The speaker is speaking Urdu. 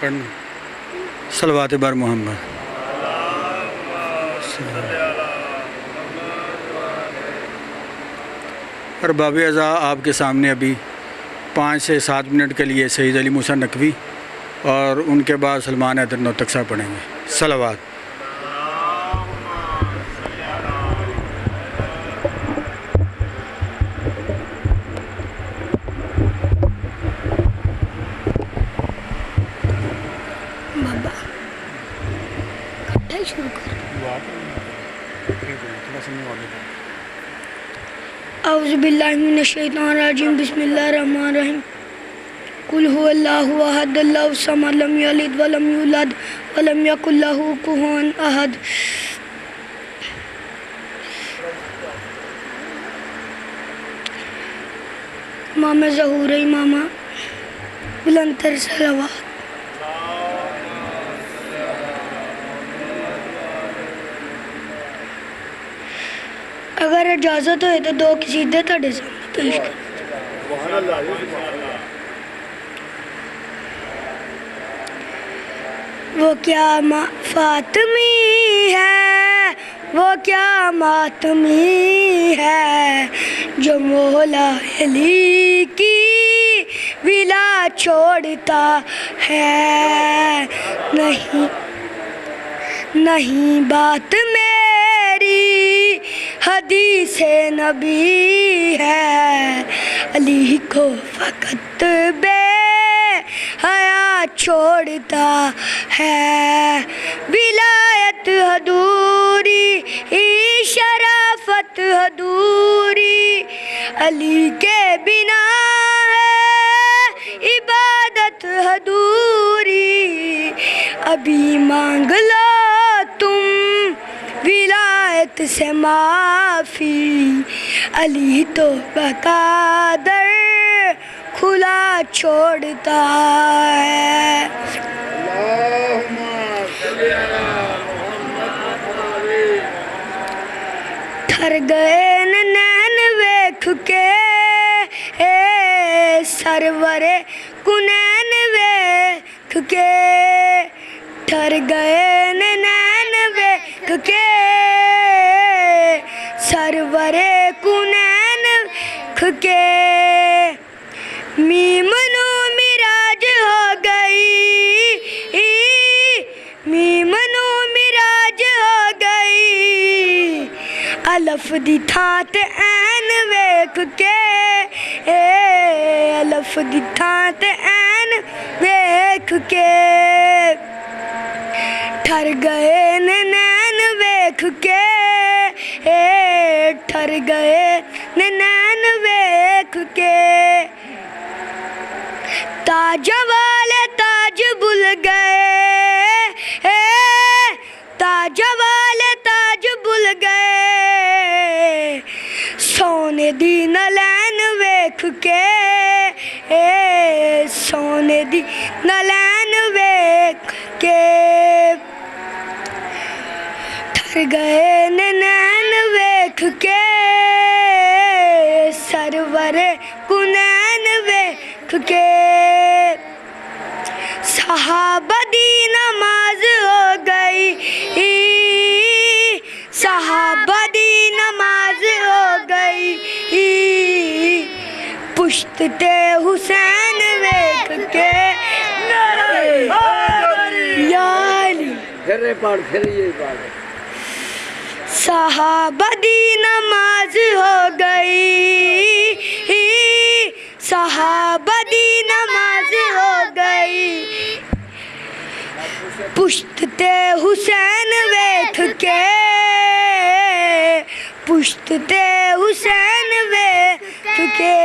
پڑھنا صلوات بر محمد. اور باب اعضا آپ کے سامنے ابھی 5 سے 7 منٹ کے لیے سید علی موسیٰ نقوی اور ان کے بعد سلمان حیدر نوتکھ صاحب پڑھیں گے. صلوات. اعوذ باللہ من الشیطان الرجیم بسم اللہ الرحمن الرحیم قل هو اللہ احد اللہ الصمد لم یلد ولم یولد ولم یکن لہ کفوا احد. امام ظہور امامہ بلند تر صلوات. اگر اجازت ہوئے تو 2 قصیدے تھوڑے سامنے پیش کر. وہ کیا فاطمی ہے، وہ کیا ماتمی ہے جو مولا علی کی ولا چھوڑتا ہے. نہیں بات میری حدیث نبی ہے، علی کو فقط بے حیا چھوڑتا ہے. ولایت حضوری شرافت حضوری علی کے بنا ہے عبادت حضوری. ابھی مانگ لو تم ولایت سے معافی، علی تو بقادر کھلا چھوڑتا ہے. ٹھر گئے نین ویکھ کے سرور کنین ویکھ کے، ٹھر گئے نین ویکھ کے سرور کنین ویکھ کے. میم نو میراج ہو گئی، میم نو میراج ہو گئی، الف دی تھاں تے عین ویکھ کے، الف دی تھاں تے عین ویکھ کے. ٹھر گئے نین ویکھ کے، ٹھر گئے نین ویکھ کے. تاج والے تاج بھول گئے، تاج والے تاج بھول گئے، سونے دی نلین ویکھ کے، سونے دی نلین ویکھ کے. ٹھر گئے نین ویکھ کے سرور کنین ویکھ کے. صحابہ دی نماز ہو گئی، صحابہ دی نماز ہو گئی، پشت تے حسین ویکھ کے. یا علی صحابہ دی نماز ہو گئی، صحابہ دی نماز ہو گئی، پشت تے حسین ویکھ کے، پشت تے حسین ویکھ کے.